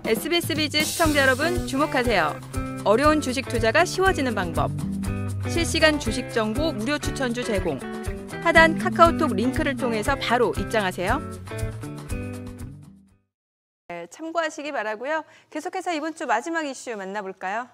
SBS 비즈 시청자 여러분 주목하세요. 어려운 주식 투자가 쉬워지는 방법. 실시간 주식 정보 무료 추천주 제공. 하단 카카오톡 링크를 통해서 바로 입장하세요. 네, 참고하시기 바라고요. 계속해서 이번 주 마지막 이슈 만나볼까요?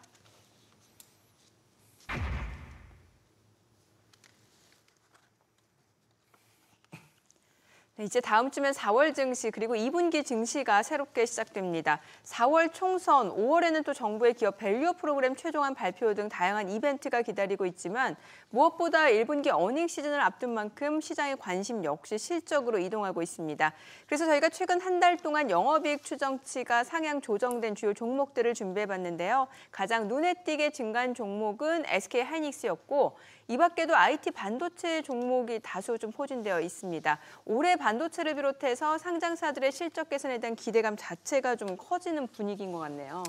네, 이제 다음 주면 4월 증시 그리고 2분기 증시가 새롭게 시작됩니다. 4월 총선, 5월에는 또 정부의 기업 밸류 프로그램 최종안 발표 등 다양한 이벤트가 기다리고 있지만 무엇보다 1분기 어닝 시즌을 앞둔 만큼 시장의 관심 역시 실적으로 이동하고 있습니다. 그래서 저희가 최근 한 달 동안 영업이익 추정치가 상향 조정된 주요 종목들을 준비해봤는데요. 가장 눈에 띄게 증가한 종목은 SK하이닉스였고 이 밖에도 IT 반도체 종목이 다수 좀 포진되어 있습니다. 올해 반도체를 비롯해서 상장사들의 실적 개선에 대한 기대감 자체가 좀 커지는 분위기인 것 같네요.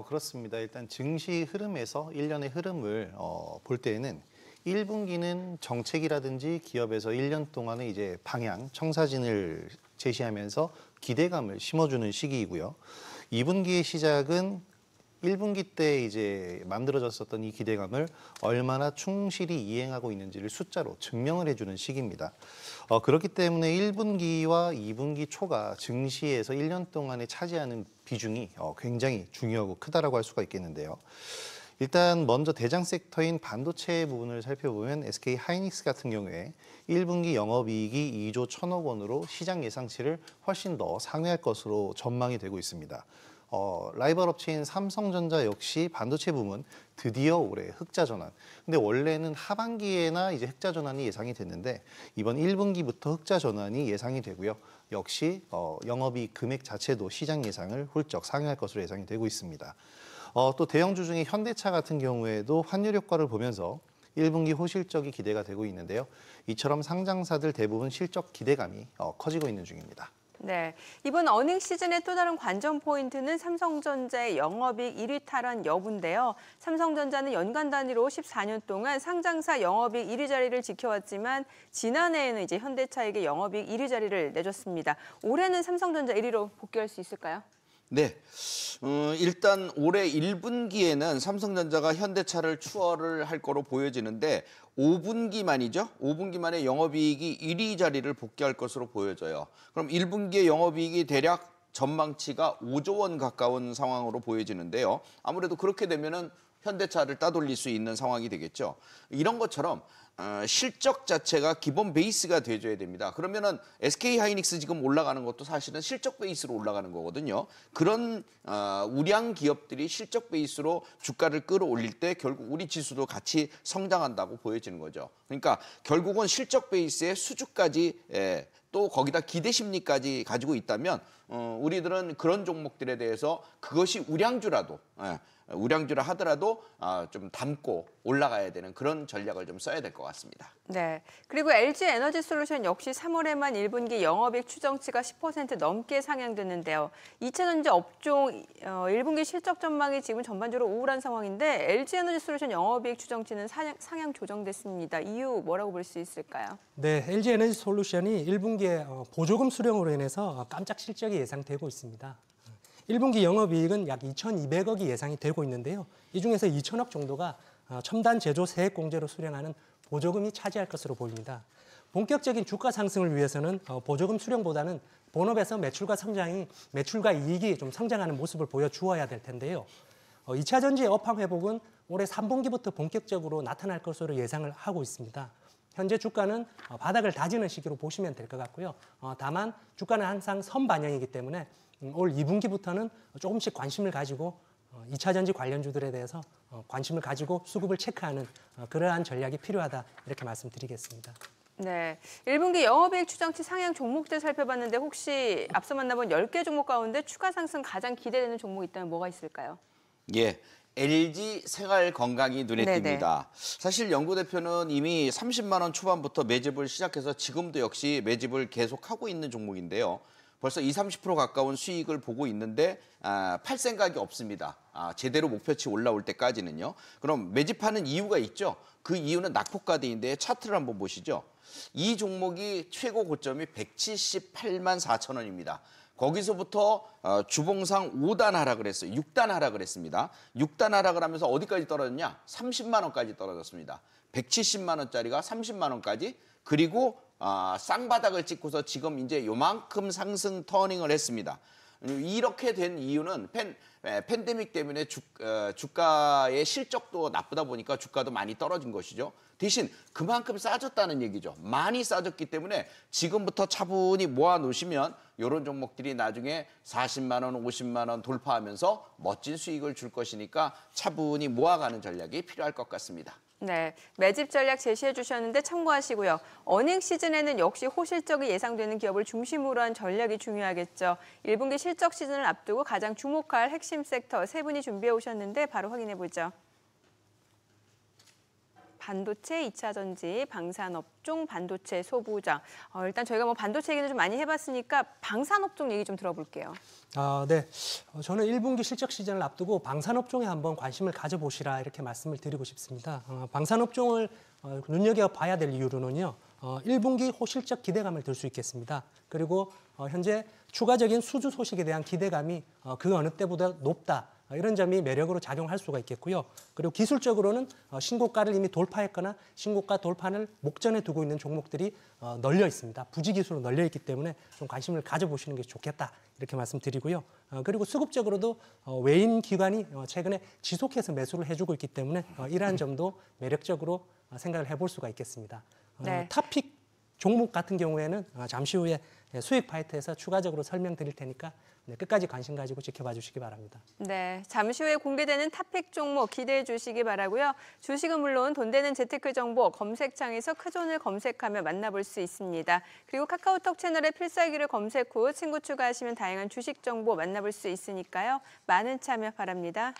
그렇습니다. 일단 증시 흐름에서 1년의 흐름을 볼 때에는 1분기는 정책이라든지 기업에서 1년 동안의 이제 방향, 청사진을 제시하면서 기대감을 심어주는 시기이고요. 2분기의 시작은 1분기 때 이제 만들어졌었던 이 기대감을 얼마나 충실히 이행하고 있는지를 숫자로 증명을 해주는 시기입니다. 그렇기 때문에 1분기와 2분기 초가 증시에서 1년 동안에 차지하는 비중이 굉장히 중요하고 크다라고 할 수가 있겠는데요. 일단 먼저 대장 섹터인 반도체 부분을 살펴보면 SK하이닉스 같은 경우에 1분기 영업이익이 2조 1천억 원으로 시장 예상치를 훨씬 더 상회할 것으로 전망이 되고 있습니다. 라이벌 업체인 삼성전자 역시 반도체 부문 드디어 올해 흑자 전환. 근데 원래는 하반기에나 이제 흑자 전환이 예상이 됐는데 이번 1분기부터 흑자 전환이 예상이 되고요. 역시 영업이익 금액 자체도 시장 예상을 훌쩍 상회할 것으로 예상이 되고 있습니다. 또 대형주 중에 현대차 같은 경우에도 환율 효과를 보면서 1분기 호실적이 기대가 되고 있는데요. 이처럼 상장사들 대부분 실적 기대감이 커지고 있는 중입니다. 네, 이번 어닝 시즌의 또 다른 관전 포인트는 삼성전자의 영업이익 1위 탈환 여부인데요. 삼성전자는 연간 단위로 14년 동안 상장사 영업이익 1위 자리를 지켜왔지만 지난해에는 이제 현대차에게 영업이익 1위 자리를 내줬습니다. 올해는 삼성전자 1위로 복귀할 수 있을까요? 네, 일단 올해 1분기에는 삼성전자가 현대차를 추월을 할 거로 보여지는데 5분기만이죠. 5분기 만에 영업이익이 1위 자리를 복귀할 것으로 보여져요. 그럼 1분기의 영업이익이 대략 전망치가 5조 원 가까운 상황으로 보여지는데요. 아무래도 그렇게 되면은 현대차를 따돌릴 수 있는 상황이 되겠죠. 이런 것처럼 실적 자체가 기본 베이스가 돼줘야 됩니다. 그러면은 SK하이닉스 지금 올라가는 것도 사실은 실적 베이스로 올라가는 거거든요. 그런 우량 기업들이 실적 베이스로 주가를 끌어올릴 때 결국 우리 지수도 같이 성장한다고 보여지는 거죠. 그러니까 결국은 실적 베이스의 수주까지 또 거기다 기대 심리까지 가지고 있다면 우리들은 그런 종목들에 대해서 그것이 우량주라 하더라도 좀 담고 올라가야 되는 그런 전략을 좀 써야 될 것 같습니다. 네, 그리고 LG에너지솔루션 역시 3월에만 1분기 영업이익 추정치가 10% 넘게 상향됐는데요. 2차전지 업종 1분기 실적 전망이 지금 전반적으로 우울한 상황인데 LG에너지솔루션 영업이익 추정치는 상향 조정됐습니다. 이유 뭐라고 볼 수 있을까요? 네, LG에너지솔루션이 1분기에 보조금 수령으로 인해서 깜짝 실적이 예상되고 있습니다. 1분기 영업이익은 약 2,200억이 예상이 되고 있는데요. 이 중에서 2천억 정도가 첨단 제조 세액 공제로 수령하는 보조금이 차지할 것으로 보입니다. 본격적인 주가 상승을 위해서는 보조금 수령보다는 본업에서 매출과 이익이 좀 성장하는 모습을 보여주어야 될 텐데요. 2차 전지의 업황 회복은 올해 3분기부터 본격적으로 나타날 것으로 예상을 하고 있습니다. 현재 주가는 바닥을 다지는 시기로 보시면 될 것 같고요. 다만 주가는 항상 선반영이기 때문에 올 2분기부터는 조금씩 관심을 가지고 2차 전지 관련주들에 대해서 관심을 가지고 수급을 체크하는 그러한 전략이 필요하다 이렇게 말씀드리겠습니다. 네, 1분기 영업이익 추정치 상향 종목들 살펴봤는데 혹시 앞서 만나본 10개 종목 가운데 추가 상승 가장 기대되는 종목이 있다면 뭐가 있을까요? 예. LG 생활 건강이 눈에 띕니다. 사실 연구 대표는 이미 30만 원 초반부터 매집을 시작해서 지금도 역시 매집을 계속하고 있는 종목인데요. 벌써 20, 30% 가까운 수익을 보고 있는데 팔 생각이 없습니다. 제대로 목표치 올라올 때까지는요. 그럼 매집하는 이유가 있죠. 그 이유는 낙폭과대인데 차트를 한번 보시죠. 이 종목이 최고 고점이 178만 4천 원입니다. 거기서부터 주봉상 5단 하락을 했어요. 6단 하락을 했습니다. 6단 하락을 하면서 어디까지 떨어졌냐? 30만 원까지 떨어졌습니다. 170만 원짜리가 30만 원까지, 그리고 쌍바닥을 찍고서 지금 이제 요만큼 상승 터닝을 했습니다. 이렇게 된 이유는 팬데믹 때문에 주가의 실적도 나쁘다 보니까 주가도 많이 떨어진 것이죠. 대신 그만큼 싸졌다는 얘기죠. 많이 싸졌기 때문에 지금부터 차분히 모아놓으시면 이런 종목들이 나중에 40만 원, 50만 원 돌파하면서 멋진 수익을 줄 것이니까 차분히 모아가는 전략이 필요할 것 같습니다. 네, 매집 전략 제시해 주셨는데 참고하시고요. 어닝 시즌에는 역시 호실적이 예상되는 기업을 중심으로 한 전략이 중요하겠죠. 1분기 실적 시즌을 앞두고 가장 주목할 핵심 섹터 세 분이 준비해 오셨는데 바로 확인해 보죠. 반도체, 2차 전지, 방산업종, 반도체 소부장. 일단 저희가 반도체 얘기는 좀 많이 해봤으니까 방산업종 얘기 좀 들어볼게요. 네. 저는 1분기 실적 시즌을 앞두고 방산업종에 한번 관심을 가져보시라 이렇게 말씀을 드리고 싶습니다. 방산업종을 눈여겨봐야 될 이유로는요. 1분기 호실적 기대감을 들 수 있겠습니다. 그리고 현재 추가적인 수주 소식에 대한 기대감이 그 어느 때보다 높다. 이런 점이 매력으로 작용할 수가 있겠고요. 그리고 기술적으로는 신고가를 이미 돌파했거나 신고가 돌파를 목전에 두고 있는 종목들이 널려 있습니다. 부지기수로 널려 있기 때문에 좀 관심을 가져보시는 게 좋겠다 이렇게 말씀드리고요. 그리고 수급적으로도 외인 기관이 최근에 지속해서 매수를 해주고 있기 때문에 이러한 점도 매력적으로 생각을 해볼 수가 있겠습니다. 네. 탑픽 종목 같은 경우에는 잠시 후에 수익 파이트에서 추가적으로 설명드릴 테니까 끝까지 관심 가지고 지켜봐 주시기 바랍니다. 네, 잠시 후에 공개되는 탑픽 종목 기대해 주시기 바라고요. 주식은 물론 돈 되는 재테크 정보 검색창에서 크존을 검색하며 만나볼 수 있습니다. 그리고 카카오톡 채널에 필살기를 검색 후 친구 추가하시면 다양한 주식 정보 만나볼 수 있으니까요. 많은 참여 바랍니다.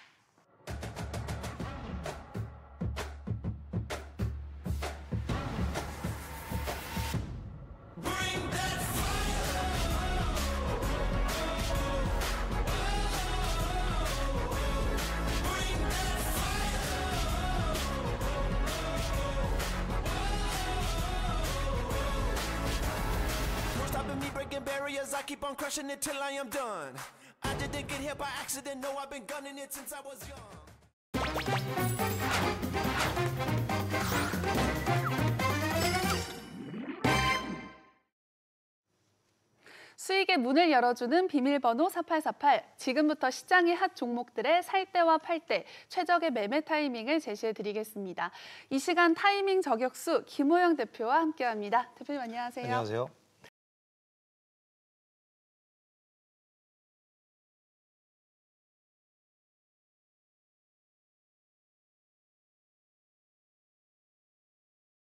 Stopping me, breaking barriers, I keep on crushing it till I am done. I didn't get here by accident, no, I've been gunning it since I was young. 수익의 문을 열어주는 비밀번호 4848. 지금부터 시장의 핫 종목들의 살 때와 팔 때 최적의 매매 타이밍을 제시해드리겠습니다. 이 시간 타이밍 저격수 김호영 대표와 함께합니다. 대표님 안녕하세요. 안녕하세요.